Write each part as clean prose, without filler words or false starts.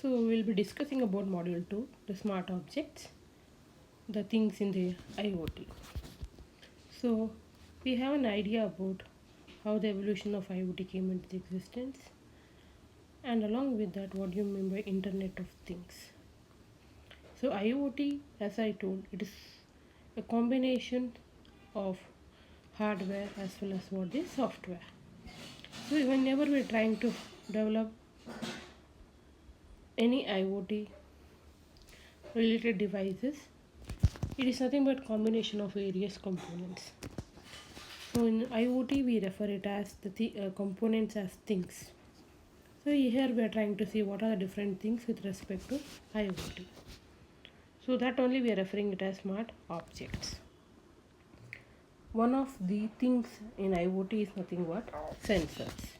So we'll be discussing about module 2, the smart objects, the things in the IoT. So we have an idea about how the evolution of IoT came into existence, and along with that, what do you mean by Internet of Things? So IoT, as I told, it is a combination of hardware as well as what is software. So whenever we're trying to develop any IoT related devices, it is nothing but combination of various components. So in IoT we refer it as the components as things. So here we are trying to see what are the different things with respect to IoT. So that only we are referring it as smart objects. One of the things in IoT is nothing but sensors.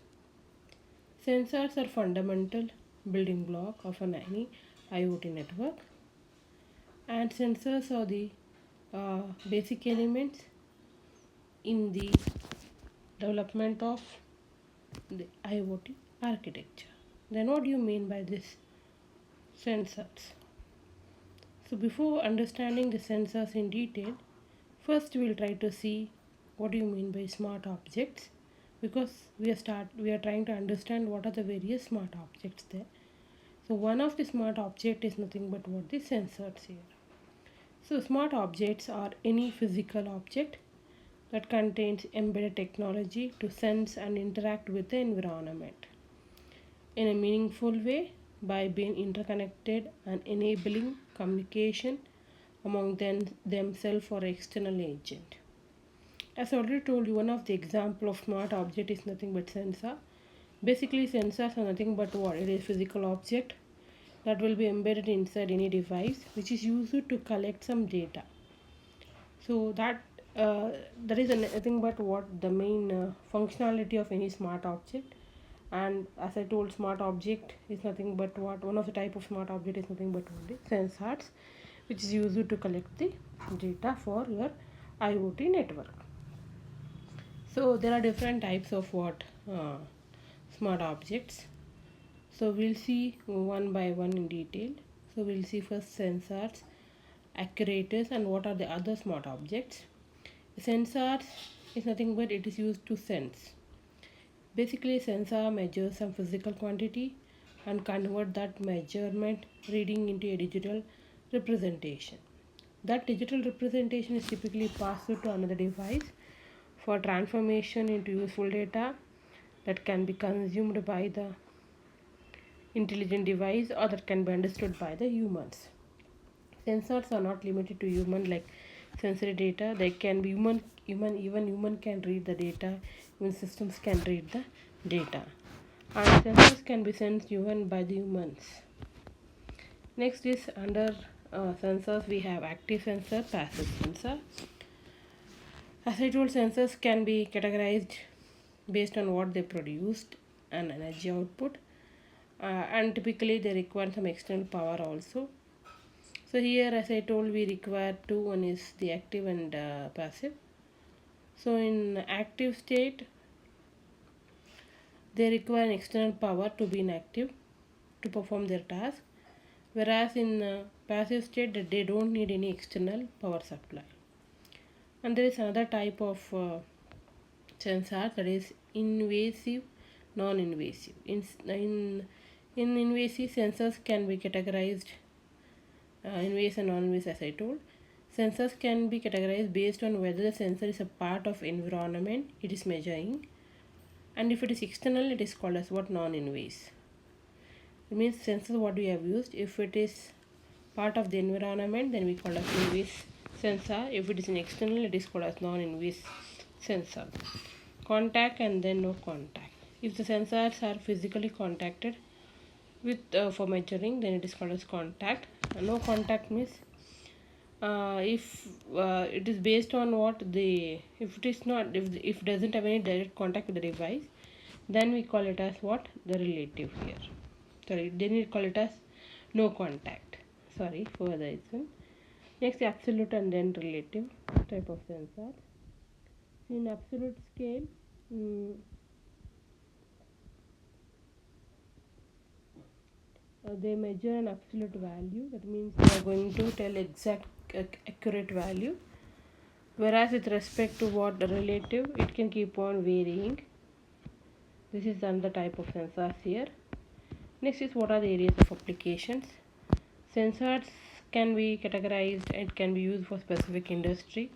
Sensors are fundamental building block of any IoT network, and sensors are the basic elements in the development of the IoT architecture. Then what do you mean by this sensors? So before understanding the sensors in detail, first we'll try to see what do you mean by smart objects, because we are trying to understand what are the various smart objects there. So one of the smart object is nothing but what the sensors here. So smart objects are any physical object that contains embedded technology to sense and interact with the environment in a meaningful way by being interconnected and enabling communication among themselves or external agent. As I already told you, one of the example of smart object is nothing but sensor. Basically, sensors are nothing but what? It is physical object that will be embedded inside any device which is used to collect some data. So that is nothing but what the main functionality of any smart object. And as I told, smart object is nothing but what? One of the type of smart object is nothing but only sensors, which is used to collect the data for your IoT network. So there are different types of what smart objects. So we'll see one by one in detail. So we'll see first sensors, actuators, and what are the other smart objects. Sensors is nothing but it is used to sense. Basically, sensor measures some physical quantity and convert that measurement reading into a digital representation. That digital representation is typically passed to another device for transformation into useful data that can be consumed by the intelligent device or that can be understood by the humans. Sensors are not limited to human like sensory data. They can be even human can read the data, even systems can read the data. And sensors can be sensed even by the humans. Next is under sensors we have active sensor, passive sensor. As I told, sensors can be categorized based on what they produced and energy output, and typically they require some external power also. So here, as I told, we require two. One is the active and passive. So in active state, they require an external power to be inactive to perform their task, whereas in passive state that they don't need any external power supply. And there is another type of sensor, that is invasive, non-invasive. In invasive, sensors can be categorized invasive and non-invasive, as I told. Sensors can be categorized based on whether the sensor is a part of environment it is measuring, and if it is external, it is called as what? Non-invasive. It means sensor what we have used. If it is part of the environment, then we call as invasive sensor. If it is an external, it is called as non-invasive sensor. Contact and then no contact. If the sensors are physically contacted with for measuring, then it is called as contact. No contact means if it is based on what the if it is not if it doesn't have any direct contact with the device, then we call it as what? The relative here. Sorry, then we call it as no contact. Sorry for the reason. Next, absolute and then relative type of sensor. In absolute scale, they measure an absolute value. That means they are going to tell exact accurate value. Whereas with respect to what the relative, it can keep on varying. This is another type of sensors here. Next is what are the areas of applications. Sensors can be categorized and can be used for specific industry.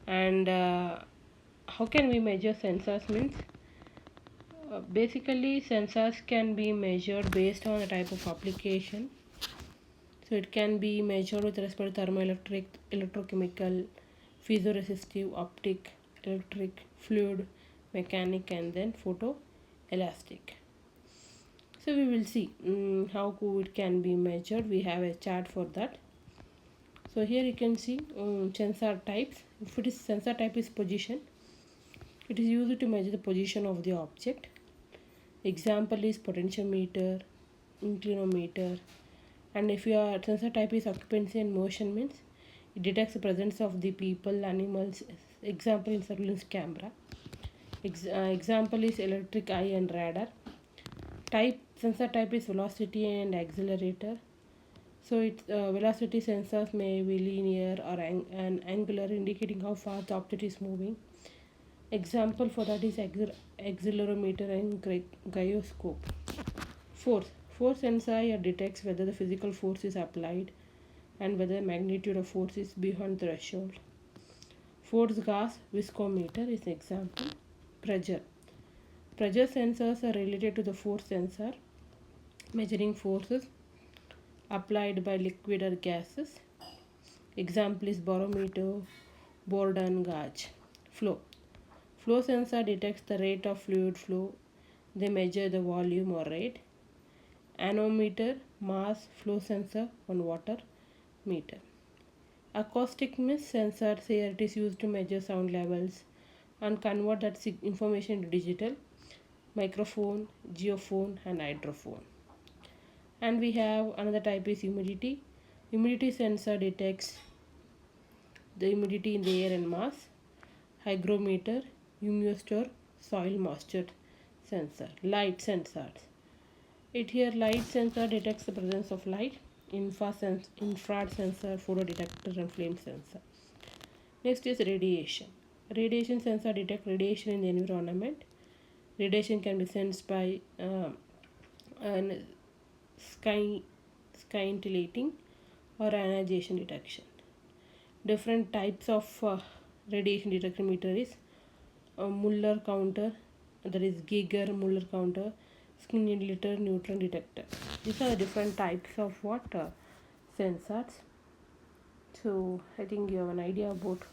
And how can we measure sensors means basically sensors can be measured based on the type of application. So it can be measured with respect to thermoelectric, electrochemical, piezoresistive, optic, electric, fluid, mechanic, and then photoelastic. So we will see how it can be measured. We have a chart for that. So here you can see sensor types. If it is sensor type is position, it is used to measure the position of the object. Example is potentiometer, inclinometer, and if your sensor type is occupancy and motion means it detects the presence of the people, animals. Example in surveillance camera. Example is electric eye and radar. Type sensor type is velocity and accelerator. So its velocity sensors may be linear or an angular, indicating how fast the object is moving. Example for that is accelerometer and gyroscope. Force. Force sensor detects whether the physical force is applied and whether the magnitude of force is beyond threshold. Force gas viscometer is example. Pressure. Pressure sensors are related to the force sensor, measuring forces applied by liquid or gases. Example is barometer, Bourdon gauge. Flow. Flow sensor detects the rate of fluid flow. They measure the volume or rate. Anemometer, mass flow sensor on water meter. Acoustic means sensor here it is used to measure sound levels and convert that information to digital. Microphone, geophone, and hydrophone. And we have another type is humidity. Humidity sensor detects the humidity in the air and mass. Hygrometer, humidistor, soil moisture sensor. Light sensors. It here light sensor detects the presence of light. Infrared sensor, photodetector, and flame sensor. Next is radiation. Radiation sensor detect radiation in the environment. Radiation can be sensed by an sky scintillating or ionization detection. Different types of radiation detection meter is Muller counter, that is Geiger Muller counter, scintillator, neutron detector. These are the different types of what sensors. So I think you have an idea about